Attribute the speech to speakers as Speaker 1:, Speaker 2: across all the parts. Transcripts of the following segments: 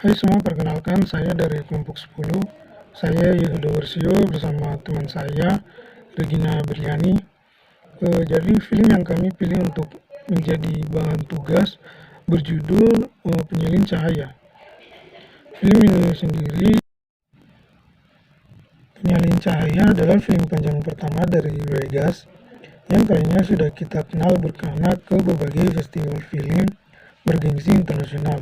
Speaker 1: Hai semua, perkenalkan saya dari kelompok 10. Saya Yehuda Warsio bersama teman saya Regina Berliani. Jadi film yang kami pilih untuk menjadi bahan tugas berjudul Penyalin Cahaya. Film ini sendiri, Penyalin Cahaya adalah film panjang pertama dari Regas yang kayaknya sudah kita kenal berkelana ke berbagai festival film bergengsi internasional.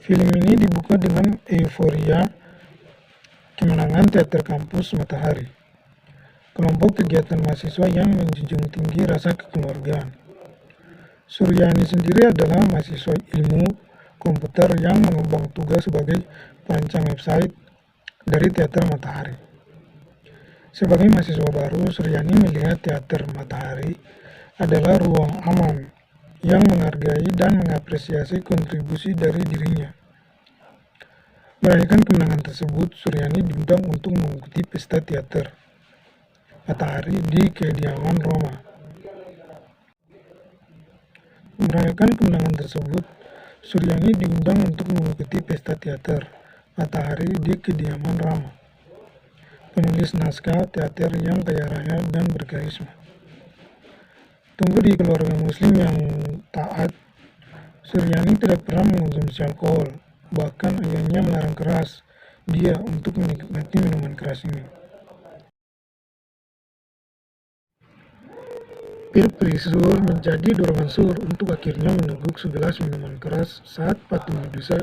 Speaker 1: Film ini dibuka dengan euforia kemenangan teater kampus Matahari, kelompok kegiatan mahasiswa yang menjunjung tinggi rasa kekeluargaan. Suryani sendiri adalah mahasiswa ilmu komputer yang mengembang tugas sebagai perancang website dari Teater Matahari. Sebagai mahasiswa baru, Suryani melihat Teater Matahari adalah ruang aman yang menghargai dan mengapresiasi kontribusi dari dirinya. Merayakan kemenangan tersebut, Suryani diundang untuk mengikuti pesta teater Matahari di kediaman Roma. Merayakan kemenangan tersebut, Suryani diundang untuk mengikuti pesta teater Matahari di kediaman Rama, penulis naskah teater yang kaya raya dan berkarisma. Tumbuh di keluarga muslim yang taat, Suryani tidak pernah mengonsumsi alkohol, bahkan ayahnya melarang keras dia untuk menikmati minuman keras ini. Peer pressure menjadi dorongan Sur untuk akhirnya meneguk segelas minuman keras saat patung Medusa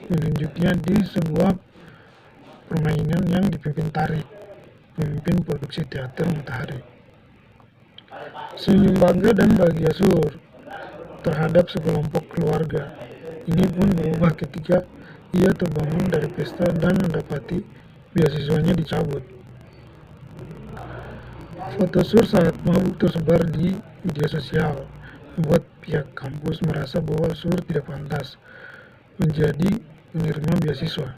Speaker 1: menunjuknya di sebuah permainan yang dipimpin Tarik, pemimpin produksi teater Matahari. Senyum bangga dan bahagia Sur terhadap sekelompok keluarga ini pun berubah ketika ia terbangun dari pesta dan mendapati beasiswanya dicabut. Foto Sur saat mabuk tersebar di media sosial, membuat pihak kampus merasa bahwa Sur tidak pantas menjadi penerima beasiswa.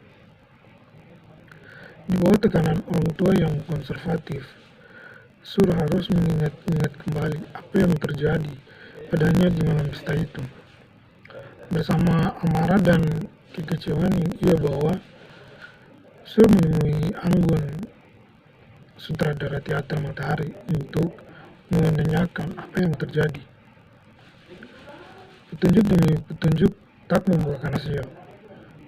Speaker 1: Di bawah tekanan orang tua yang konservatif, Sur harus mengingat-ingat kembali apa yang terjadi padanya di malam pesta itu. Bersama amarah dan kekecewaan yang ia bawa, Sur menemui Anggun, sutradara teater Matahari, untuk menanyakan apa yang terjadi. Petunjuk demi petunjuk tak membuahkan hasil.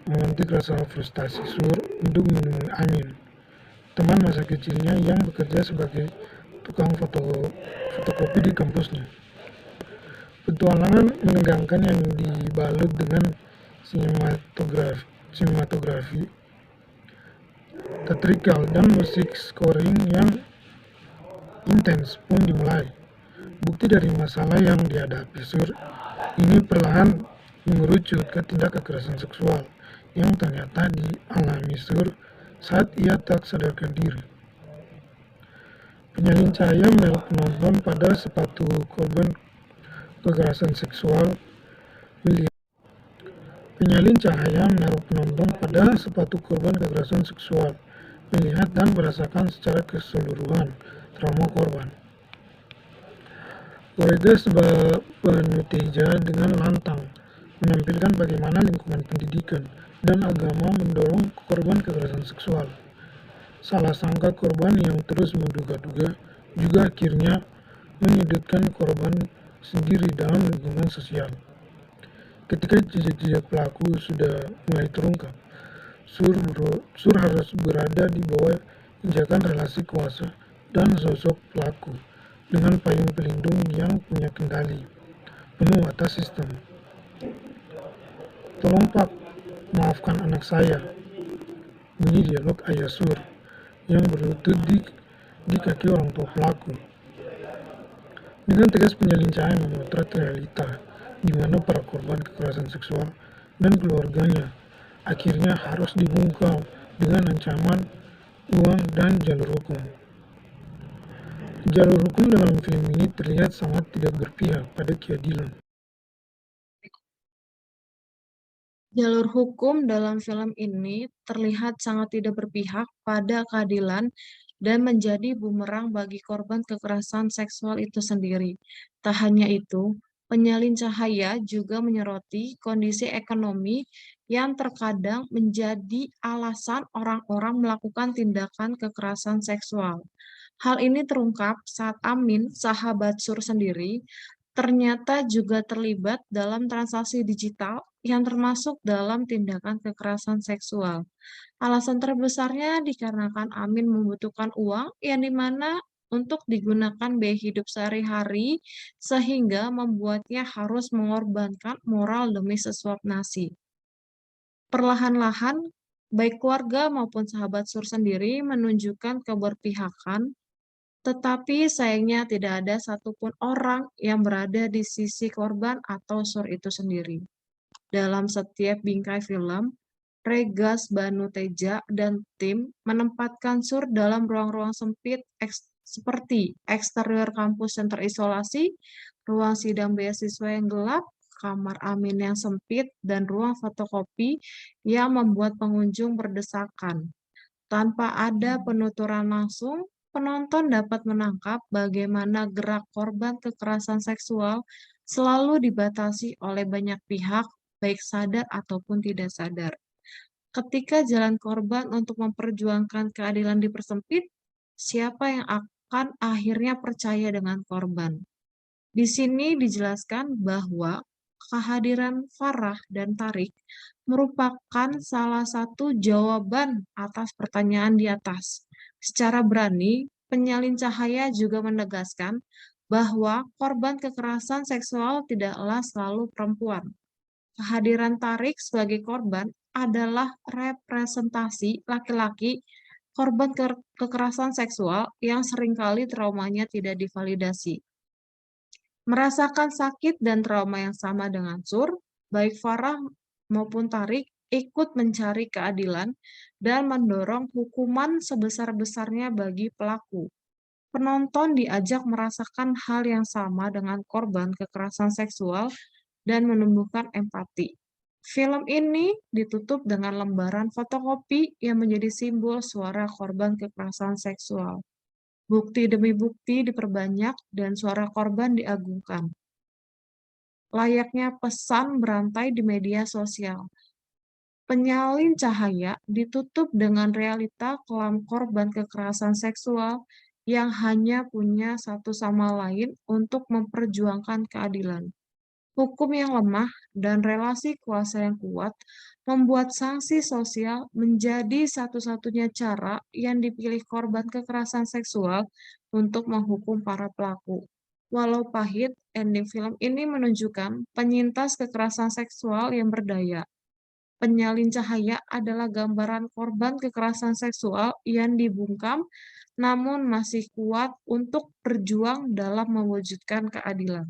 Speaker 1: Memantik rasa frustasi Sur untuk menemui Amin, teman masa kecilnya yang bekerja sebagai tukang fotokopi di kampusnya. Petualangan menegangkan yang dibalut dengan sinematografi teatrikal dan musik scoring yang intens pun dimulai. Bukti dari masalah yang dihadapi Sur ini perlahan mengerucut ke tindak kekerasan seksual yang ternyata dialami Sur saat ia tak sadarkan diri. Penyalin cahaya menaruh penonton pada sepatu korban kekerasan seksual melihat. Penyalin cahaya menaruh penonton pada sepatu korban kekerasan seksual, melihat dan merasakan secara keseluruhan trauma korban. Warga penuh teja dengan lantang menampilkan bagaimana lingkungan pendidikan dan agama mendorong korban kekerasan seksual. Salah sangka korban yang terus menduga-duga juga akhirnya menyudutkan korban sendiri dalam lingkungan sosial. Ketika jejak-jejak pelaku sudah mulai terungkap, Sur harus berada di bawah injakan relasi kuasa dan sosok pelaku dengan payung pelindung yang punya kendali penuh atas sistem. Tolong Pak, maafkan anak saya, bunyi dialog ayah Sur yang berlutut di kaki orang tua pelaku. Dengan tegas penyalin cahaya memotret realita di mana para korban kekerasan seksual dan keluarganya akhirnya harus dibungkam dengan ancaman uang dan jalur hukum. Jalur hukum dalam film ini terlihat sangat tidak berpihak pada keadilan.
Speaker 2: Jalur hukum dalam film ini terlihat sangat tidak berpihak pada keadilan dan menjadi bumerang bagi korban kekerasan seksual itu sendiri. Tak hanya itu, penyalin cahaya juga menyoroti kondisi ekonomi yang terkadang menjadi alasan orang-orang melakukan tindakan kekerasan seksual. Hal ini terungkap saat Amin, sahabat Sur sendiri, ternyata juga terlibat dalam transaksi digital yang termasuk dalam tindakan kekerasan seksual. Alasan terbesarnya dikarenakan Amin membutuhkan uang yang dimana untuk digunakan biaya hidup sehari-hari sehingga membuatnya harus mengorbankan moral demi sesuap nasi. Perlahan-lahan, baik keluarga maupun sahabat Sur sendiri menunjukkan keberpihakan, tetapi sayangnya tidak ada satupun orang yang berada di sisi korban atau Sur itu sendiri. Dalam setiap bingkai film, Regas Banu Teja dan tim menempatkan Sur dalam ruang-ruang sempit seperti eksterior kampus yang terisolasi, ruang sidang beasiswa yang gelap, kamar Amin yang sempit, dan ruang fotokopi yang membuat pengunjung berdesakan. Tanpa ada penuturan langsung, penonton dapat menangkap bagaimana gerak korban kekerasan seksual selalu dibatasi oleh banyak pihak, baik sadar ataupun tidak sadar. Ketika jalan korban untuk memperjuangkan keadilan dipersempit, siapa yang akan akhirnya percaya dengan korban? Di sini dijelaskan bahwa kehadiran Farah dan Tarik merupakan salah satu jawaban atas pertanyaan di atas. Secara berani, penyalin cahaya juga menegaskan bahwa korban kekerasan seksual tidaklah selalu perempuan. Kehadiran Tarik sebagai korban adalah representasi laki-laki korban kekerasan seksual yang seringkali traumanya tidak divalidasi. Merasakan sakit dan trauma yang sama dengan Sur, baik Farah maupun Tarik ikut mencari keadilan dan mendorong hukuman sebesar-besarnya bagi pelaku. Penonton diajak merasakan hal yang sama dengan korban kekerasan seksual dan menumbuhkan empati. Film ini ditutup dengan lembaran fotokopi yang menjadi simbol suara korban kekerasan seksual. Bukti demi bukti diperbanyak dan suara korban diagungkan. Layaknya pesan berantai di media sosial. Penyalin cahaya ditutup dengan realita kelam korban kekerasan seksual yang hanya punya satu sama lain untuk memperjuangkan keadilan. Hukum yang lemah dan relasi kuasa yang kuat membuat sanksi sosial menjadi satu-satunya cara yang dipilih korban kekerasan seksual untuk menghukum para pelaku. Walau pahit, ending film ini menunjukkan penyintas kekerasan seksual yang berdaya. Penyalin cahaya adalah gambaran korban kekerasan seksual yang dibungkam namun masih kuat untuk berjuang dalam mewujudkan keadilan.